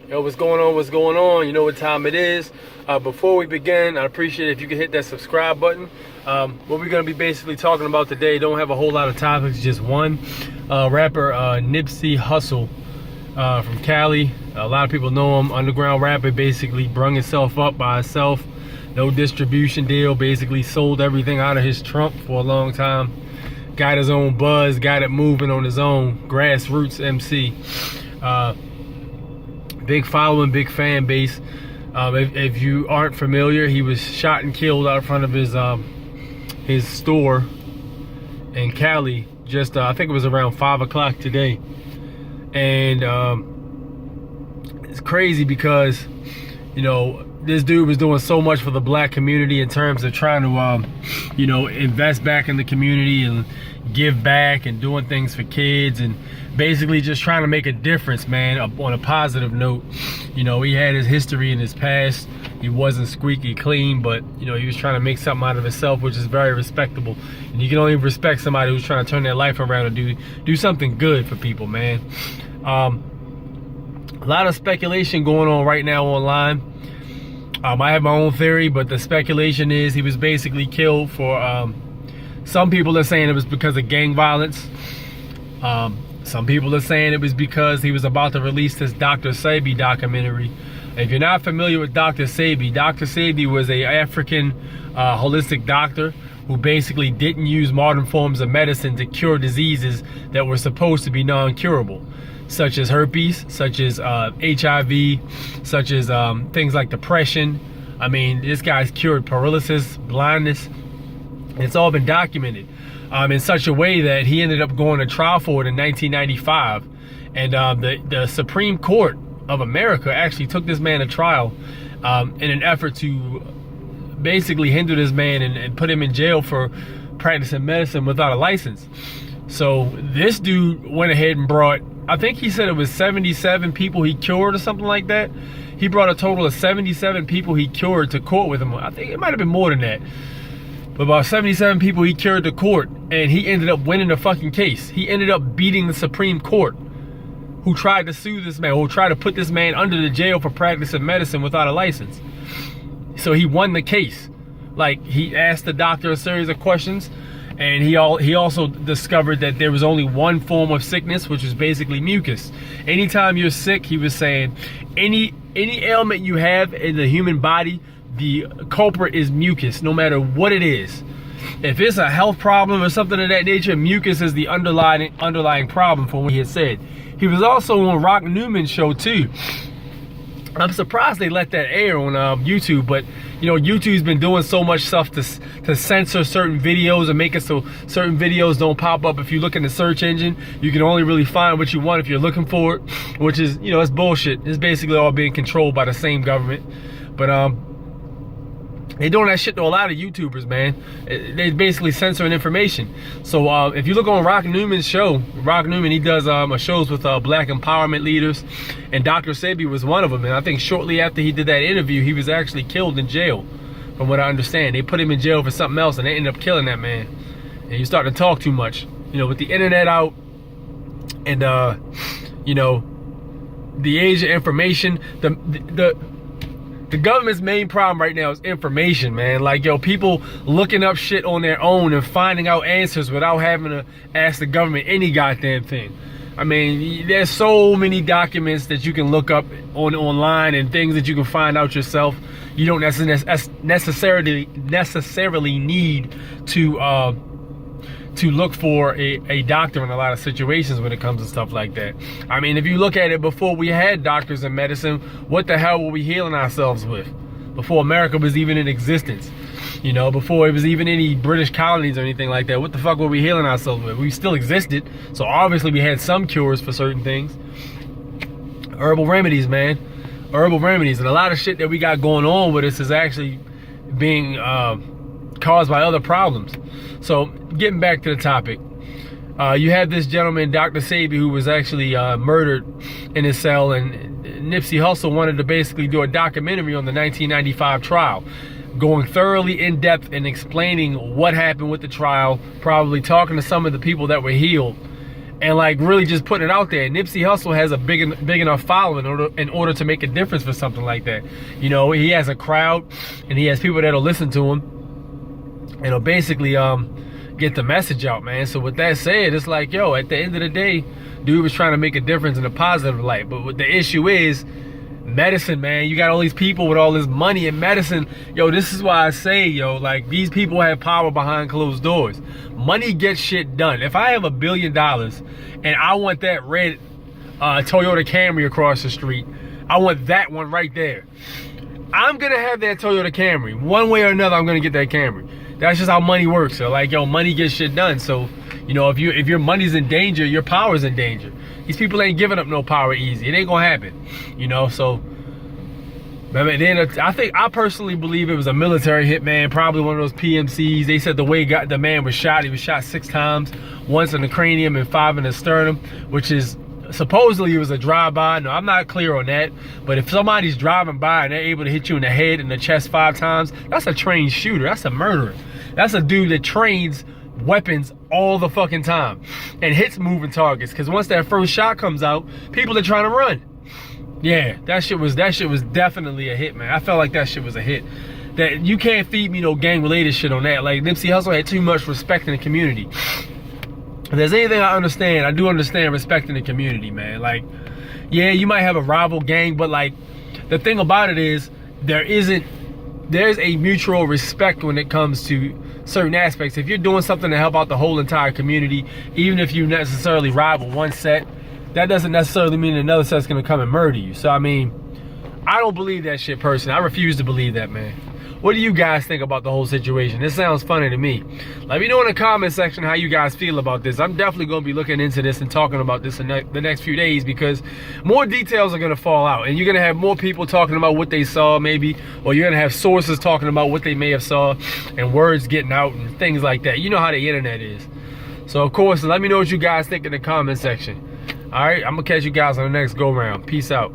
Yo, what's going on? What's going on? You know what time it is. Before we begin, I'd appreciate it if you could hit that subscribe button. What we're going to be basically talking about today, don't have a whole lot of topics, just one. Rapper Nipsey Hussle from Cali. A lot of people know him. Underground rapper, basically brung himself up by himself. No distribution deal, basically sold everything out of his trunk for a long time. Got his own buzz, got it moving on his own. Grassroots MC. Big following, big fan base. If you aren't familiar, he was shot and killed out front of his store in Cali. Just I think it was around 5 o'clock today, and it's crazy because this dude was doing so much for the black community in terms of trying to invest back in the community and give back and doing things for kids and basically just trying to make a difference, man, on a positive note. He had his history in his past. He wasn't squeaky clean, but he was trying to make something out of himself, which is very respectable. And you can only respect somebody who's trying to turn their life around and do something good for people, man. A lot of speculation going on right now online. I have my own theory, but the speculation is he was basically killed for some people are saying it was because of gang violence. Some people are saying it was because he was about to release this Dr. Sebi documentary. If you're not familiar with Dr. Sebi was an African holistic doctor who basically didn't use modern forms of medicine to cure diseases that were supposed to be non-curable, such as herpes, such as HIV, such as things like depression. I mean, this guy's cured paralysis, blindness. It's all been documented in such a way that he ended up going to trial for it in 1995. And the Supreme Court of America actually took this man to trial in an effort to basically hinder this man and put him in jail for practicing medicine without a license. So this dude went ahead and brought, I think he said it was 77 people he cured or something like that. He brought a total of 77 people he cured to court with him. I think it might have been more than that. But about 77 people he cured to court, and he ended up winning the fucking case. He ended up beating the Supreme Court, who tried to sue this man, who tried to put this man under the jail for practicing medicine without a license. So he won the case. Like, he asked the doctor a series of questions, and he also discovered that there was only one form of sickness, which was basically mucus. Anytime you're sick, he was saying, any ailment you have in the human body, the culprit is mucus, no matter what it is. If it's a health problem or something of that nature, mucus is the underlying problem for what he had said. He was also on Rock Newman's show too. I'm surprised they let that air on YouTube, but YouTube's been doing so much stuff to censor certain videos and make it so certain videos don't pop up. If you look in the search engine, you can only really find what you want if you're looking for it, which is, it's bullshit. It's basically all being controlled by the same government. But they're doing that shit to a lot of YouTubers, man. They're basically censoring information. So if you look on Rock Newman's show, Rock Newman, he does shows with black empowerment leaders, and Dr. Sebi was one of them. And I think shortly after he did that interview, he was actually killed in jail, from what I understand. They put him in jail for something else, and they ended up killing that man. And he's starting to talk too much. With the internet out, and the age of information, the government's main problem right now is information, man. Like, people looking up shit on their own and finding out answers without having to ask the government any goddamn thing. I mean, there's so many documents that you can look up online and things that you can find out yourself. You don't necessarily need to look for a doctor in a lot of situations when it comes to stuff like that. I mean, if you look at it, before we had doctors in medicine, what the hell were we healing ourselves with? Before America was even in existence, before it was even any British colonies or anything like that, what the fuck were we healing ourselves with? We still existed, so obviously we had some cures for certain things. Herbal remedies, man. Herbal remedies. And a lot of shit that we got going on with us is actually being caused by other problems. So, getting back to the topic, you had this gentleman, Dr. Sebi, who was actually murdered in his cell, and Nipsey Hussle wanted to basically do a documentary on the 1995 trial, going thoroughly in depth and explaining what happened with the trial, probably talking to some of the people that were healed, and like really just putting it out there. Nipsey Hussle has a big enough following in order to make a difference for something like that. You know, he has a crowd and he has people that'll listen to him and he'll basically get the message out, man. So with that said, it's like, yo, at the end of the day, dude was trying to make a difference in a positive light. But what the issue is, medicine, man. You got all these people with all this money in medicine. Yo, this is why I say, yo, like, these people have power behind closed doors. Money gets shit done. If I have $1 billion and I want that red Toyota Camry across the street, I want that one right there. I'm gonna have that Toyota Camry. One way or another, I'm gonna get that Camry. That's just how money works. So like, yo, money gets shit done. So, you know, if your money's in danger, your power's in danger. These people ain't giving up no power easy. It ain't gonna happen. You know, so then I personally believe it was a military hitman, probably one of those PMCs. They said the way the man was shot, he was shot 6 times, once in the cranium and 5 in the sternum, which is supposedly it was a drive-by. No, I'm not clear on that. But if somebody's driving by and they're able to hit you in the head and the chest 5 times, that's a trained shooter. That's a murderer. That's a dude that trains weapons all the fucking time and hits moving targets. Because once that first shot comes out, people are trying to run. Yeah, that shit was definitely a hit, man. I felt like that shit was a hit. That you can't feed me no gang-related shit on that. Like, Nipsey Hussle had too much respect in the community. If there's anything I understand, I do understand respecting the community, man. Like, yeah, you might have a rival gang, but like, the thing about it is, there's a mutual respect when it comes to certain aspects. If you're doing something to help out the whole entire community, even if you necessarily rival one set, that doesn't necessarily mean another set's gonna come and murder you. So I mean, I don't believe that shit personally. I refuse to believe that, man. What do you guys think about the whole situation? This sounds funny to me. Let me know in the comment section how you guys feel about this. I'm definitely going to be looking into this and talking about this in the next few days, because more details are going to fall out. And you're going to have more people talking about what they saw maybe, or you're going to have sources talking about what they may have saw, and words getting out and things like that. You know how the internet is. So, of course, let me know what you guys think in the comment section. All right, I'm going to catch you guys on the next go-round. Peace out.